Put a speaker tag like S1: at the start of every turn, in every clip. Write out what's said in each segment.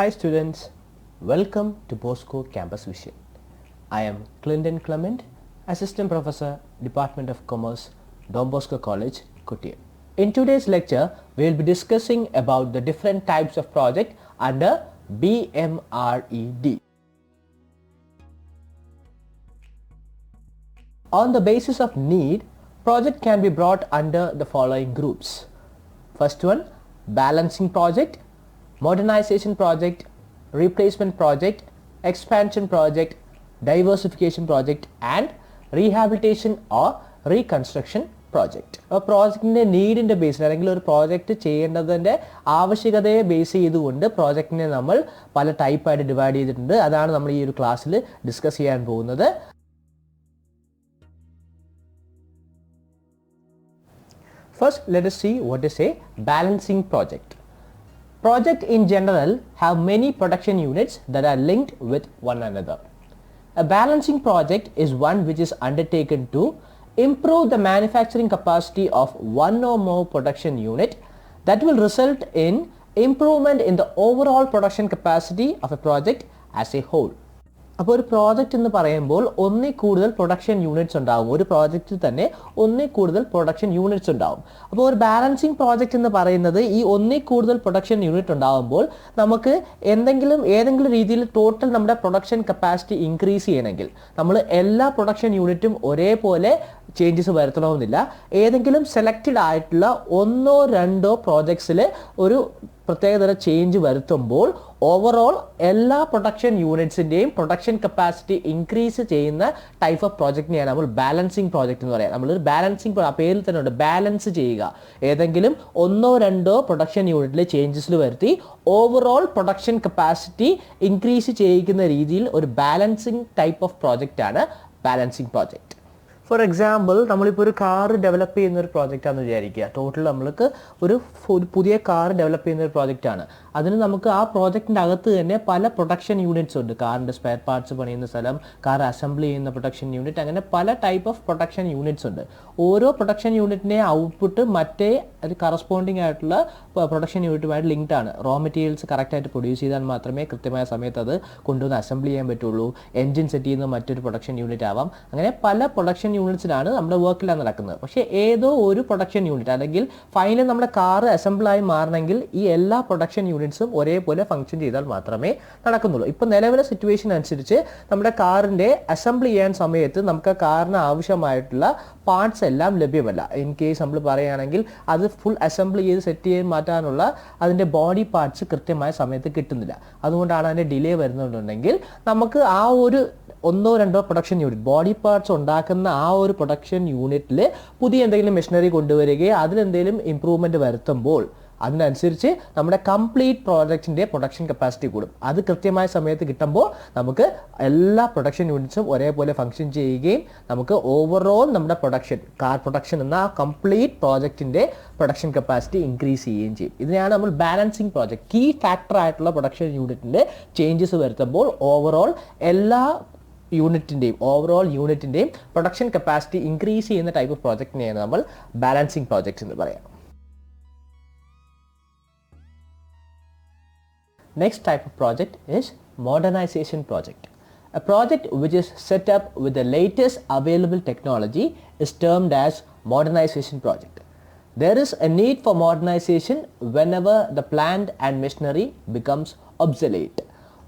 S1: Hi students, welcome to Bosco Campus Vision. I am Clinton Clement, Assistant Professor, Department of Commerce, Don Bosco College, Kottayam. In today's lecture, we will be discussing about the different types of project under BMRED. On the basis of need, project can be brought under the following groups. First one, balancing project, modernization project, replacement project, expansion project, diversification project and rehabilitation or reconstruction project. A പ്രോജക്റ്റിൻ്റെ നീഡിൻ്റെ ബേസിൽ അല്ലെങ്കിൽ ഒരു project ചെയ്യേണ്ടതിൻ്റെ ആവശ്യകതയെ base ചെയ്തുകൊണ്ട് പ്രോജക്റ്റിനെ നമ്മൾ പല ടൈപ്പായിട്ട് divide ചെയ്തിട്ടുണ്ട്. അതാണ് നമ്മൾ ഈ ഒരു ക്ലാസ്സിൽ ഡിസ്കസ് ചെയ്യാൻ പോകുന്നത്. First, let us see what is a balancing project. Projects in general have many production units that are linked with one another. A balancing project is one which is undertaken to improve the manufacturing capacity of one or more production unit that will result in improvement in the overall production capacity of a project as a whole. അപ്പോൾ ഒരു project എന്ന് പറയുമ്പോൾ ഒന്നിൽ കൂടുതൽ production units ഉണ്ടാകും. ഒരു പ്രോജക്റ്റിൽ തന്നെ ഒന്നിൽ കൂടുതൽ പ്രൊഡക്ഷൻ യൂണിറ്റ്സ് ഉണ്ടാകും. അപ്പോൾ ഒരു ബാലൻസിങ് പ്രോജക്റ്റ് എന്ന് പറയുന്നത് ഈ ഒന്നിൽ കൂടുതൽ പ്രൊഡക്ഷൻ യൂണിറ്റ് ഉണ്ടാകുമ്പോൾ നമുക്ക് ഏതെങ്കിലും രീതിയിൽ ടോട്ടൽ നമ്മുടെ പ്രൊഡക്ഷൻ കപ്പാസിറ്റി ഇൻക്രീസ് ചെയ്യണമെങ്കിൽ നമ്മൾ എല്ലാ പ്രൊഡക്ഷൻ യൂണിറ്റും ഒരേപോലെ ചേഞ്ചസ് വരുത്തണമെന്നില്ല. ഏതെങ്കിലും സെലക്റ്റഡ് ആയിട്ടുള്ള ഒന്നോ രണ്ടോ പ്രോജക്ട്സിൽ ഒരു പ്രത്യേകതര ചേഞ്ച് വരുത്തുമ്പോൾ ഓവറോൾ എല്ലാ പ്രൊഡക്ഷൻ യൂണിറ്റ്സിൻ്റെയും പ്രൊഡക്ഷൻ കപ്പാസിറ്റി ഇൻക്രീസ് ചെയ്യുന്ന ടൈപ്പ് ഓഫ് പ്രോജക്റ്റിനെയാണ് നമ്മൾ ബാലൻസിങ് പ്രോജക്റ്റ് എന്ന് പറയുക. നമ്മളൊരു ബാലൻസിങ് പേരിൽ തന്നെ ഉണ്ട്, ബാലൻസ് ചെയ്യുക. ഏതെങ്കിലും ഒന്നോ രണ്ടോ പ്രൊഡക്ഷൻ യൂണിറ്റിലെ ചേഞ്ചസിൽ വരുത്തി ഓവറോൾ പ്രൊഡക്ഷൻ കപ്പാസിറ്റി ഇൻക്രീസ് ചെയ്യിക്കുന്ന രീതിയിൽ ഒരു ബാലൻസിങ് ടൈപ്പ് ഓഫ് പ്രോജക്റ്റാണ് ബാലൻസിങ് പ്രോജക്റ്റ്. ഫോർ എക്സാമ്പിൾ, നമ്മളിപ്പോൾ ഒരു കാർ ഡെവലപ്പ് ചെയ്യുന്ന ഒരു പ്രോജക്റ്റാണെന്ന് വിചാരിക്കുക. ടോട്ടൽ നമ്മൾക്ക് ഒരു പുതിയ കാർ ഡെവലപ്പ് ചെയ്യുന്ന ഒരു പ്രോജക്റ്റാണ്. അതിന് നമുക്ക് ആ പ്രോജക്റ്റിൻ്റെ അകത്ത് തന്നെ പല പ്രൊഡക്ഷൻ യൂണിറ്റ്സ് ഉണ്ട്. കാറിൻ്റെ സ്പെയർ പാർട്സ് പണിയുന്ന സ്ഥലം, കാർ അസംബിൾ ചെയ്യുന്ന പ്രൊഡക്ഷൻ യൂണിറ്റ്, അങ്ങനെ പല ടൈപ്പ് ഓഫ് പ്രൊഡക്ഷൻ യൂണിറ്റ്സ് ഉണ്ട്. ഓരോ പ്രൊഡക്ഷൻ യൂണിറ്റിൻ്റെ ഔട്ട്പുട്ട് മറ്റേ ഒരു കറസ്പോണ്ടിങ് ആയിട്ടുള്ള പ്രൊഡക്ഷൻ യൂണിറ്റുമായിട്ട് ലിങ്ക്ഡ് ആണ്. റോ മെറ്റീരിയൽസ് കറക്റ്റായിട്ട് പ്രൊഡ്യൂസ് ചെയ്താൽ മാത്രമേ കൃത്യമായ സമയത്ത് അത് കൊണ്ടുവന്ന് അസംബിൾ ചെയ്യാൻ പറ്റുള്ളൂ. എൻജിൻ സെറ്റ് ചെയ്യുന്ന മറ്റൊരു പ്രൊഡക്ഷൻ യൂണിറ്റ് ആവാം. അങ്ങനെ പല പ്രൊഡക്ഷൻ യൂണിറ്റ്സിലാണ് നമ്മുടെ വർക്കിലാണ് നടക്കുന്നത്. പക്ഷേ ഏതോ ഒരു പ്രൊഡക്ഷൻ യൂണിറ്റ് അല്ലെങ്കിൽ ഫൈനൽ നമ്മുടെ കാർ അസംബിളായി മാറണമെങ്കിൽ ഈ എല്ലാ പ്രൊഡക്ഷൻ യൂണിറ്റ്സും ഒരേപോലെ ഫംഗ്ഷൻ ചെയ്താൽ മാത്രമേ നടക്കുന്നുള്ളൂ. ഇപ്പോൾ നിലവിലെ സിറ്റുവേഷൻ അനുസരിച്ച് നമ്മുടെ കാറിൻ്റെ അസംബിൾ ചെയ്യാൻ സമയത്ത് നമുക്ക് കാറിന് ആവശ്യമായിട്ടുള്ള പാർട്സ് എല്ലാം ലഭ്യമല്ല. ഇൻ കേസ് നമ്മൾ പറയുകയാണെങ്കിൽ അത് ഫുൾ അസംബിൾ ചെയ്ത് സെറ്റ് ചെയ്ത് മാറ്റാനുള്ള അതിൻ്റെ ബോഡി പാർട്സ് കൃത്യമായ സമയത്ത് കിട്ടുന്നില്ല. അതുകൊണ്ടാണ് അതിൻ്റെ ഡിലേ വരുന്നുണ്ടെങ്കിൽ നമുക്ക് ആ ഒരു ഒന്നോ രണ്ടോ പ്രൊഡക്ഷൻ യൂണിറ്റ് ബോഡി പാർട്സ് ഉണ്ടാക്കുന്ന ആ ഒരു പ്രൊഡക്ഷൻ യൂണിറ്റിൽ പുതിയ എന്തെങ്കിലും മെഷീനറി കൊണ്ടുവരികയും അതിലെന്തെങ്കിലും ഇമ്പ്രൂവ്മെൻറ്റ് വരുത്തുമ്പോൾ അതിനനുസരിച്ച് നമ്മുടെ കംപ്ലീറ്റ് പ്രോജക്റ്റിൻ്റെ പ്രൊഡക്ഷൻ കപ്പാസിറ്റി കൂടും. അത് കൃത്യമായ സമയത്ത് കിട്ടുമ്പോൾ നമുക്ക് എല്ലാ പ്രൊഡക്ഷൻ യൂണിറ്റ്സും ഒരേപോലെ ഫംഗ്ഷൻ ചെയ്യുകയും നമുക്ക് ഓവറോൾ നമ്മുടെ കാർ പ്രൊഡക്ഷൻ എന്ന ആ കംപ്ലീറ്റ് പ്രോജക്റ്റിൻ്റെ പ്രൊഡക്ഷൻ കപ്പാസിറ്റി ഇൻക്രീസ് ചെയ്യുകയും ചെയ്യും. ഇതിനെയാണ് നമ്മൾ ബാലൻസിങ് പ്രോജക്റ്റ്. കീ ഫാക്ടർ ആയിട്ടുള്ള പ്രൊഡക്ഷൻ യൂണിറ്റിൻ്റെ ചേഞ്ചസ് വരുത്തുമ്പോൾ ഓവറോൾ യൂണിറ്റിൻ്റെയും പ്രൊഡക്ഷൻ കപ്പാസിറ്റി ഇൻക്രീസ് ചെയ്യുന്ന ടൈപ്പ് ഓഫ് പ്രോജക്റ്റിനെയാണ് നമ്മൾ ബാലൻസിങ് പ്രോജക്റ്റ് എന്ന് പറയാം. Next type of project is modernization project. A project which is set up with the latest available technology is termed as modernization project. There is a need for modernization whenever the plant and machinery becomes obsolete.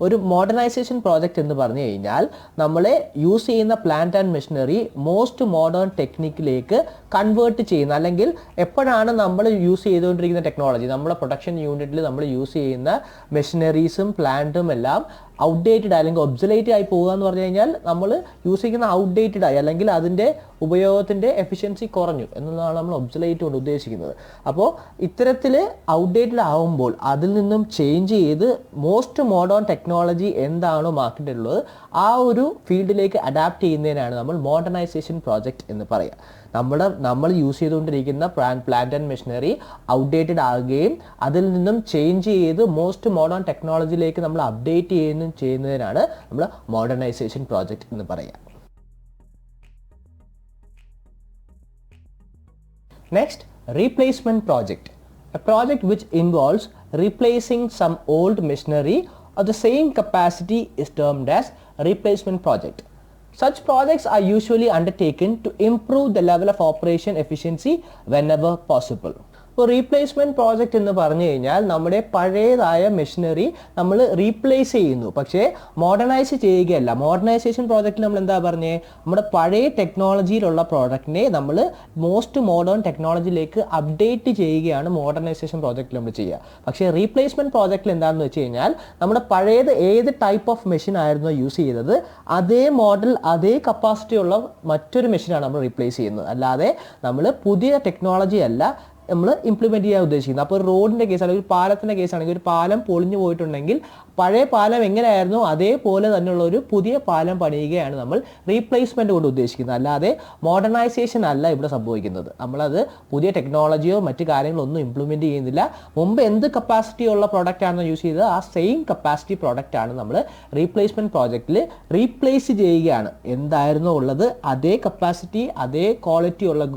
S1: ഒരു modernisation project എന്ന് പറഞ്ഞു കഴിഞ്ഞാൽ നമ്മൾ use ചെയ്യുന്ന plant and machinery most modern ടെക്നിക്കിലേക്ക് convert ചെയ്യുന്ന, അല്ലെങ്കിൽ എപ്പോഴാണ് നമ്മൾ യൂസ് ചെയ്തുകൊണ്ടിരിക്കുന്ന ടെക്നോളജി, നമ്മുടെ പ്രൊഡക്ഷൻ യൂണിറ്റിൽ നമ്മൾ യൂസ് ചെയ്യുന്ന മെഷീനറീസും പ്ലാന്റും എല്ലാം ഔട്ട്ഡേറ്റഡ് അല്ലെങ്കിൽ ഒബ്സലേറ്റ് ആയി പോകുക എന്ന് പറഞ്ഞു കഴിഞ്ഞാൽ നമ്മൾ യൂസ് ചെയ്യുന്ന ഔട്ട്ഡേറ്റഡ് ആയി അല്ലെങ്കിൽ അതിൻ്റെ ഉപയോഗത്തിൻ്റെ എഫിഷ്യൻസി കുറഞ്ഞു എന്നതാണ് നമ്മൾ ഒബ്സലേറ്റ് കൊണ്ട് ഉദ്ദേശിക്കുന്നത്. അപ്പോൾ ഇത്തരത്തിൽ ഔട്ട്ഡേറ്റഡ് ആകുമ്പോൾ അതിൽ നിന്നും ചേഞ്ച് ചെയ്ത് മോസ്റ്റ് മോഡേൺ ടെക്നോളജി എന്താണോ മാർക്കറ്റിലുള്ളത് ആ ഒരു ഫീൽഡിലേക്ക് അഡാപ്റ്റ് ചെയ്യുന്നതിനാണ് നമ്മൾ മോഡേണൈസേഷൻ പ്രോജക്റ്റ് എന്ന് പറയുക. നമ്മൾ യൂസ് ചെയ്തുകൊണ്ടിരിക്കുന്ന പ്ലാന്റ് ആൻഡ് മെഷീനറി ഔട്ട്ഡേറ്റഡ് ആകുകയും അതിൽ നിന്നും ചേഞ്ച് ചെയ്ത് മോസ്റ്റ് മോഡേൺ ടെക്നോളജിയിലേക്ക് നമ്മൾ അപ്ഡേറ്റ് ചെയ്യുന്നതിനാണ് നമ്മൾ മോഡേണൈസേഷൻ പ്രോജക്റ്റ് എന്ന് പറയുക. Next, replacement project. A project which involves replacing some old machinery of the same capacity is termed as replacement project. Such projects are usually undertaken to improve the level of operation efficiency whenever possible. ഇപ്പോൾ replacement project എന്ന് പറഞ്ഞു കഴിഞ്ഞാൽ നമ്മുടെ പഴയതായ machinery നമ്മൾ replace ചെയ്യുന്നു, പക്ഷേ modernise ചെയ്യുകയല്ല. Modernisation പ്രോജക്റ്റിൽ നമ്മൾ എന്താ പറഞ്ഞേ, നമ്മുടെ പഴയ ടെക്നോളജിയിലുള്ള പ്രോഡക്റ്റിനെ നമ്മൾ മോസ്റ്റ് മോഡേൺ ടെക്നോളജിയിലേക്ക് അപ്ഡേറ്റ് ചെയ്യുകയാണ് മോഡേണൈസേഷൻ പ്രോജക്റ്റിൽ നമ്മൾ ചെയ്യുക. പക്ഷേ റീപ്ലേസ്മെൻറ്റ് പ്രോജക്റ്റിൽ എന്താണെന്ന് വെച്ച് കഴിഞ്ഞാൽ നമ്മുടെ പഴയത് ഏത് ടൈപ്പ് ഓഫ് മെഷീൻ ആയിരുന്നോ യൂസ് ചെയ്തത് അതേ മോഡൽ അതേ കപ്പാസിറ്റി ഉള്ള മറ്റൊരു മെഷീനാണ് നമ്മൾ റീപ്ലേസ് ചെയ്യുന്നത്. അല്ലാതെ നമ്മൾ പുതിയ ടെക്നോളജി അല്ല നമ്മൾ ഇംപ്ലിമെൻറ്റ് ചെയ്യാൻ ഉദ്ദേശിക്കുന്നത്. അപ്പോൾ ഒരു റോഡിൻ്റെ കേസ് അല്ലെങ്കിൽ ഒരു പാലത്തിൻ്റെ കേസാണെങ്കിൽ ഒരു പാലം പൊളിഞ്ഞു പോയിട്ടുണ്ടെങ്കിൽ പഴയ പാലം എങ്ങനെയായിരുന്നു അതേപോലെ തന്നെയുള്ള ഒരു പുതിയ പാലം പണിയുകയാണ് നമ്മൾ റീപ്ലേസ്മെൻറ്റ് കൊണ്ട് ഉദ്ദേശിക്കുന്നത്. അല്ലാതെ മോഡേണൈസേഷൻ അല്ല ഇവിടെ സംഭവിക്കുന്നത്. നമ്മളത് പുതിയ ടെക്നോളജിയോ മറ്റു കാര്യങ്ങളോ ഒന്നും ഇംപ്ലിമെൻറ്റ് ചെയ്യുന്നില്ല. മുമ്പ് എന്ത് കപ്പാസിറ്റി ഉള്ള പ്രോഡക്റ്റ് ആണെന്ന് യൂസ് ചെയ്തത് ആ സെയിം കപ്പാസിറ്റി പ്രോഡക്റ്റ് ആണ് നമ്മൾ റീപ്ലേസ്മെൻറ്റ് പ്രോജക്റ്റിൽ റീപ്ലേസ് ചെയ്യുകയാണ്. എന്തായിരുന്നോ ഉള്ളത് അതേ കപ്പാസിറ്റി അതേ ക്വാളിറ്റി ഉള്ള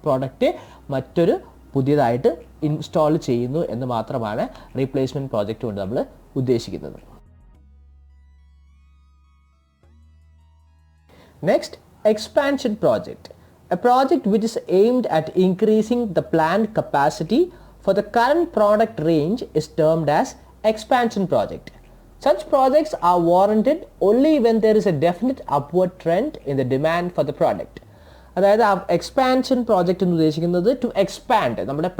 S1: പ്രോഡക്റ്റ് മറ്റൊരു പുതിയതായിട്ട് ഇൻസ്റ്റാൾ ചെയ്യുന്നു എന്ന് മാത്രമാണ് റീപ്ലേസ്മെൻറ്റ് പ്രോജക്റ്റ് കൊണ്ട് നമ്മൾ ഉദ്ദേശിക്കുന്നത്. Next, expansion project. A project which is aimed at increasing the plant capacity for the current product range is termed as expansion project. Such projects are warranted only when there is a definite upward trend in the demand for the product. അതായത് expansion project എന്ന് ഉദ്ദേശിക്കുന്നത് to expand നമ്മുടെ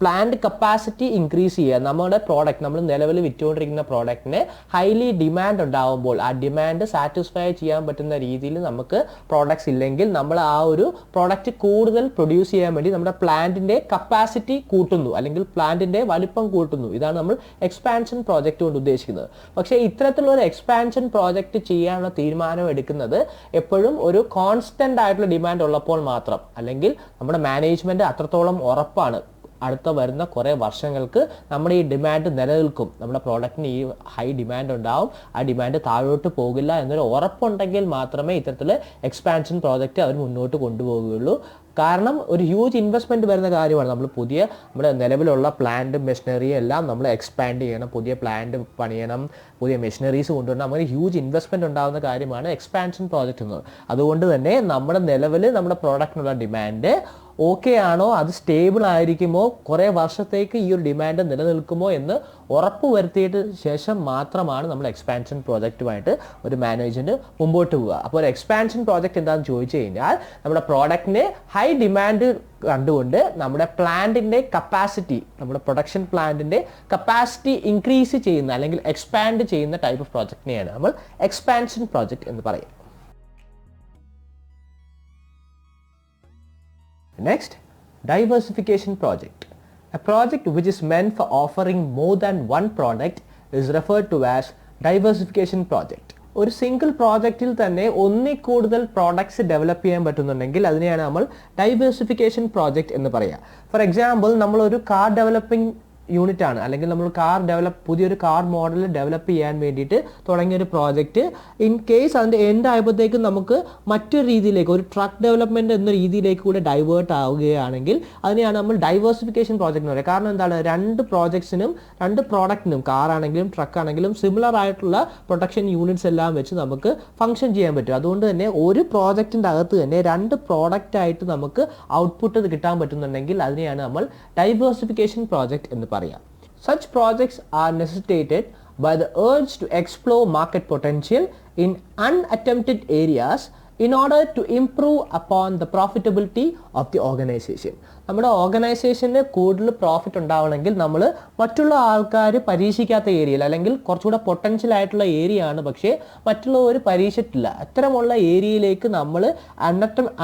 S1: plant capacity increase ചെയ്യുക. നമ്മുടെ product നമ്മൾ നിലവിൽ വിറ്റുകൊണ്ടിരിക്കുന്ന പ്രോഡക്റ്റിന് highly demand ഉണ്ടാകുമ്പോൾ ആ ഡിമാൻഡ് സാറ്റിസ്ഫൈ ചെയ്യാൻ പറ്റുന്ന രീതിയിൽ നമുക്ക് പ്രോഡക്ട്സ് ഇല്ലെങ്കിൽ നമ്മൾ ആ ഒരു പ്രോഡക്റ്റ് കൂടുതൽ പ്രൊഡ്യൂസ് ചെയ്യാൻ വേണ്ടി നമ്മുടെ പ്ലാന്റിൻ്റെ കപ്പാസിറ്റി കൂട്ടുന്നു അല്ലെങ്കിൽ പ്ലാന്റിൻ്റെ വലിപ്പം കൂട്ടുന്നു. ഇതാണ് നമ്മൾ എക്സ്പാൻഷൻ പ്രോജക്റ്റ് കൊണ്ട് ഉദ്ദേശിക്കുന്നത്. പക്ഷേ ഇത്തരത്തിലുള്ള ഒരു എക്സ്പാൻഷൻ പ്രോജക്റ്റ് ചെയ്യാനുള്ള തീരുമാനം എടുക്കുന്നത് എപ്പോഴും ഒരു കോൺസ്റ്റൻ്റ് ആയിട്ടുള്ള ഡിമാൻഡ് ഉള്ളപ്പോൾ മാത്രം, അല്ലെങ്കിൽ നമ്മുടെ മാനേജ്മെൻറ്റ് അത്രത്തോളം ഉറപ്പാണ് അടുത്ത വരുന്ന കുറേ വർഷങ്ങൾക്ക് നമ്മുടെ ഈ ഡിമാൻഡ് നിലനിൽക്കും, നമ്മുടെ പ്രോഡക്റ്റിന് ഈ ഹൈ ഡിമാൻഡ് ഉണ്ടാവും, ആ ഡിമാൻഡ് താഴോട്ട് പോകില്ല എന്നൊരു ഉറപ്പുണ്ടെങ്കിൽ മാത്രമേ ഇത്തരത്തിൽ എക്സ്പാൻഷൻ പ്രോജക്റ്റ് അവർ മുന്നോട്ട് കൊണ്ടുപോകുകയുള്ളൂ. കാരണം ഒരു ഹ്യൂജ് ഇൻവെസ്റ്റ്മെൻറ്റ് വരുന്ന കാര്യമാണ്. നമ്മൾ നമ്മുടെ നിലവിലുള്ള പ്ലാന്റ് മെഷീനറി എല്ലാം നമ്മൾ എക്സ്പാൻഡ് ചെയ്യണം, പുതിയ പ്ലാന്റ് പണിയണം, പുതിയ മെഷീനറീസ് കൊണ്ടുവരണം. അങ്ങനെ ഹ്യൂജ് ഇൻവെസ്റ്റ്മെൻറ്റ് ഉണ്ടാകുന്ന കാര്യമാണ് എക്സ്പാൻഷൻ പ്രോജക്റ്റ് എന്നത്. അതുകൊണ്ട് തന്നെ നമ്മുടെ നിലവിൽ നമ്മുടെ പ്രോഡക്റ്റിനുള്ള ഡിമാൻഡ് ഓക്കെ ആണോ, അത് സ്റ്റേബിൾ ആയിരിക്കുമോ, കുറേ വർഷത്തേക്ക് ഈ ഒരു ഡിമാൻഡ് നിലനിൽക്കുമോ എന്ന് ഉറപ്പ് വരുത്തിയിട്ട് ശേഷം മാത്രമാണ് നമ്മൾ എക്സ്പാൻഷൻ പ്രോജക്റ്റുമായിട്ട് ഒരു മാനേജ്മെൻറ്റ് മുമ്പോട്ട് പോവുക. അപ്പോൾ ഒരു എക്സ്പാൻഷൻ പ്രോജക്റ്റ് എന്താണെന്ന് ചോദിച്ചു കഴിഞ്ഞാൽ നമ്മുടെ പ്രോഡക്റ്റിന് ഹൈ ഡിമാൻഡ് കണ്ടുകൊണ്ട് നമ്മുടെ പ്ലാന്റിൻ്റെ കപ്പാസിറ്റി, നമ്മുടെ പ്രൊഡക്ഷൻ പ്ലാന്റിൻ്റെ കപ്പാസിറ്റി ഇൻക്രീസ് ചെയ്യുന്ന അല്ലെങ്കിൽ എക്സ്പാൻഡ് ചെയ്യുന്ന ടൈപ്പ് ഓഫ് പ്രോജക്റ്റിനെയാണ് നമ്മൾ എക്സ്പാൻഷൻ പ്രോജക്റ്റ് എന്ന് പറയുക. Next, diversification project. A project which is meant for offering more than one product is referred to as diversification project. ഒരു സിംഗിൾ പ്രോജക്റ്റിൽ തന്നെ ഒന്നിൽ കൂടുതൽ പ്രോഡക്ട്സ് ഡെവലപ്പ് ചെയ്യാൻ പറ്റുന്നുണ്ടെങ്കിൽ അതിനെയാണ് നമ്മൾ ഡൈവേഴ്സിഫിക്കേഷൻ പ്രോജക്റ്റ് എന്ന് പറയുക. ഫോർ എക്സാമ്പിൾ, നമ്മളൊരു കാർ ഡെവലപ്പിംഗ് യൂണിറ്റ് ആണ്, അല്ലെങ്കിൽ നമ്മൾ പുതിയൊരു കാർ മോഡൽ ഡെവലപ്പ് ചെയ്യാൻ വേണ്ടിയിട്ട് തുടങ്ങിയൊരു പ്രോജക്റ്റ് ഇൻ കേസ് അതിൻ്റെ എൻഡ് ആയപ്പോഴത്തേക്കും നമുക്ക് മറ്റൊരു രീതിയിലേക്ക് ഒരു ട്രക്ക് ഡെവലപ്മെൻറ്റ് എന്ന രീതിയിലേക്ക് കൂടെ ഡൈവേർട്ട് ആവുകയാണെങ്കിൽ അതിനെയാണ് നമ്മൾ ഡൈവേഴ്സിഫിക്കേഷൻ പ്രോജക്റ്റ് എന്ന് പറയുക. കാരണം എന്താണ്, രണ്ട് പ്രോഡക്റ്റിനും കാർ ആണെങ്കിലും ട്രക്ക് ആണെങ്കിലും സിമിലർ ആയിട്ടുള്ള പ്രൊഡക്ഷൻ യൂണിറ്റ്സ് എല്ലാം വെച്ച് നമുക്ക് ഫംഗ്ഷൻ ചെയ്യാൻ പറ്റും. അതുകൊണ്ട് തന്നെ ഒരു പ്രോജക്റ്റിൻ്റെ അകത്ത് തന്നെ രണ്ട് പ്രോഡക്റ്റായിട്ട് നമുക്ക് ഔട്ട്പുട്ട് കിട്ടാൻ പറ്റുന്നുണ്ടെങ്കിൽ അതിനെയാണ് നമ്മൾ ഡൈവേഴ്സിഫിക്കേഷൻ പ്രോജക്റ്റ് എന്ന് പറയുക. Such projects are necessitated by the urge to explore market potential in unattempted areas in order to improve upon the profitability of the organization. നമ്മുടെ ഓർഗനൈസേഷന് കൂടുതൽ പ്രോഫിറ്റ് ഉണ്ടാവണമെങ്കിൽ നമ്മൾ മറ്റുള്ള ആൾക്കാർ പരീക്ഷിക്കാത്ത ഏരിയയിൽ അല്ലെങ്കിൽ കുറച്ചുകൂടെ പൊട്ടൻഷ്യൽ ആയിട്ടുള്ള ഏരിയ ആണ്, പക്ഷേ മറ്റുള്ളവർ പരീക്ഷിച്ചിട്ടില്ല, അത്തരമുള്ള ഏരിയയിലേക്ക് നമ്മൾ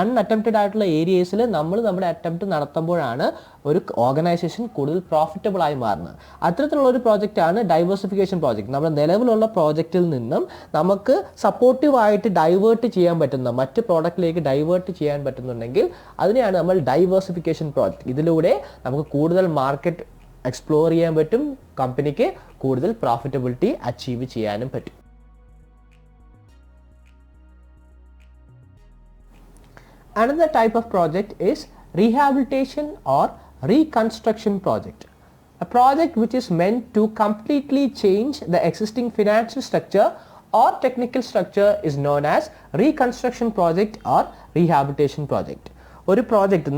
S1: അൺഅറ്റംപ്റ്റഡ് ആയിട്ടുള്ള ഏരിയസിൽ നമ്മൾ നമ്മുടെ അറ്റംപ്റ്റ് നടത്തുമ്പോഴാണ് ഒരു ഓർഗനൈസേഷൻ കൂടുതൽ പ്രോഫിറ്റബിൾ ആയി മാറുന്നത്. അത്തരത്തിലുള്ള ഒരു പ്രോജക്റ്റാണ് ഡൈവേഴ്സിഫിക്കേഷൻ പ്രോജക്റ്റ്. നമ്മുടെ നിലവിലുള്ള പ്രോജക്റ്റിൽ നിന്നും നമുക്ക് സപ്പോർട്ടീവായിട്ട് ഡൈവേർട്ട് ചെയ്യാൻ പറ്റുന്ന മറ്റ് പ്രോഡക്റ്റിലേക്ക് ഡൈവേർട്ട് ചെയ്യാൻ പറ്റുന്നുണ്ടെങ്കിൽ അതിനെയാണ് നമ്മൾ ഡൈവേഴ്സിഫിക്കേഷൻ പ്രോജക്റ്റ്. ഇതിലൂടെ നമുക്ക് കൂടുതൽ മാർക്കറ്റ് എക്സ്പ്ലോർ ചെയ്യാൻ പറ്റും, കമ്പനിക്ക് കൂടുതൽ പ്രോഫിറ്റബിലിറ്റി അച്ചീവ് ചെയ്യാനും പറ്റും. Another type of project is rehabilitation or reconstruction project. A project which is meant to completely change the existing financial structure or technical structure is known as reconstruction project or rehabilitation project. ഒരു project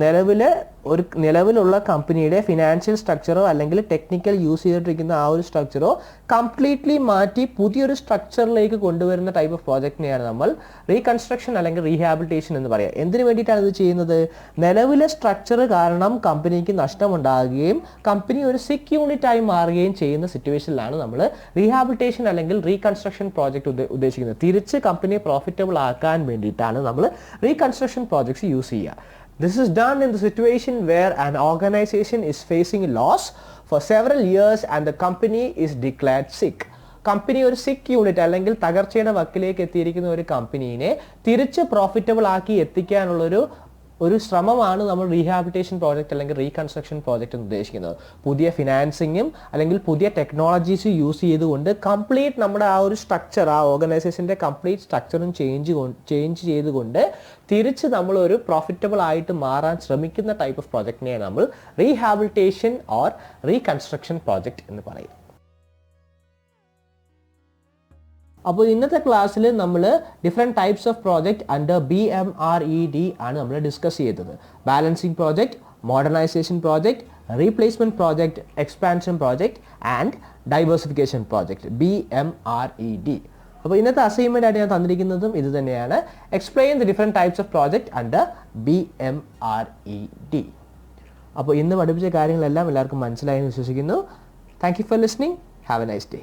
S1: നിലവിലുള്ള കമ്പനിയുടെ financial സ്ട്രക്ചറോ അല്ലെങ്കിൽ technical use ചെയ്തിട്ടിരിക്കുന്ന ആ ഒരു സ്ട്രക്ചറോ completely മാറ്റി പുതിയൊരു സ്ട്രക്ചറിലേക്ക് കൊണ്ടുവരുന്ന type of പ്രോജക്റ്റിനെയാണ് നമ്മൾ റീകൺസ്ട്രക്ഷൻ അല്ലെങ്കിൽ റീഹാബിലിറ്റേഷൻ എന്ന് പറയുക. എന്തിനു വേണ്ടിയിട്ടാണ് ഇത് ചെയ്യുന്നത്? നിലവിലെ സ്ട്രക്ചർ കാരണം കമ്പനിക്ക് നഷ്ടമുണ്ടാകുകയും കമ്പനി ഒരു സിക്ക് യൂണിറ്റ് ആയി മാറുകയും ചെയ്യുന്ന സിറ്റുവേഷനിലാണ് നമ്മൾ റീഹാബിലിറ്റേഷൻ അല്ലെങ്കിൽ റീകൺസ്ട്രക്ഷൻ പ്രോജക്റ്റ് ഉദ്ദേശിക്കുന്നത്. തിരിച്ച് കമ്പനിയെ പ്രോഫിറ്റബിൾ ആക്കാൻ വേണ്ടിയിട്ടാണ് നമ്മൾ റീകൺസ്ട്രക്ഷൻ പ്രോജക്ട്സ് യൂസ് ചെയ്യുക. This is done in the situation where an organization is facing loss for several years and the company is declared sick. Company ഒരു സിക്ക് യൂണിറ്റ് അല്ലെങ്കിൽ തകർച്ചയുടെ വക്കിലേക്ക് എത്തിയിരിക്കുന്ന ഒരു കമ്പനീനെ തിരിച്ച് പ്രോഫിറ്റബിൾ ആക്കി എത്തിക്കാനുള്ളൊരു ശ്രമമാണ് നമ്മൾ റീഹാബിലിറ്റേഷൻ പ്രോജക്റ്റ് അല്ലെങ്കിൽ റീകൺസ്ട്രക്ഷൻ പ്രോജക്റ്റ് എന്ന് ഉദ്ദേശിക്കുന്നത്. പുതിയ ഫിനാൻസിങ്ങും അല്ലെങ്കിൽ പുതിയ ടെക്നോളജീസ് യൂസ് ചെയ്തുകൊണ്ട് കംപ്ലീറ്റ് നമ്മുടെ ആ ഒരു സ്ട്രക്ചർ, ആ ഓർഗനൈസേഷൻ്റെ കംപ്ലീറ്റ് സ്ട്രക്ചറും ചേഞ്ച് ചെയ്തുകൊണ്ട് തിരിച്ച് നമ്മളൊരു പ്രോഫിറ്റബിൾ ആയിട്ട് മാറാൻ ശ്രമിക്കുന്ന ടൈപ്പ് ഓഫ് പ്രോജക്റ്റിനെയാണ് നമ്മൾ റീഹാബിലിറ്റേഷൻ ഓർ റീകൺസ്ട്രക്ഷൻ പ്രോജക്റ്റ് എന്ന് പറയും. അപ്പോൾ ഇന്നത്തെ ക്ലാസ്സിൽ നമ്മൾ different types of project under BMRED ആണ് നമ്മൾ ഡിസ്കസ് ചെയ്തത്. Balancing project, modernisation project, replacement project, expansion project and diversification project, BMRED. അപ്പോൾ ഇന്നത്തെ അസൈൻമെൻ്റ് ആയിട്ട് ഞാൻ തന്നിരിക്കുന്നതും ഇത് തന്നെയാണ്. Explain the different types of project under BMRED. അപ്പോൾ ഇന്ന് പഠിപ്പിച്ച കാര്യങ്ങളെല്ലാം എല്ലാവർക്കും മനസ്സിലായെന്ന് വിശ്വസിക്കുന്നു. Thank you for listening. Have A nice day.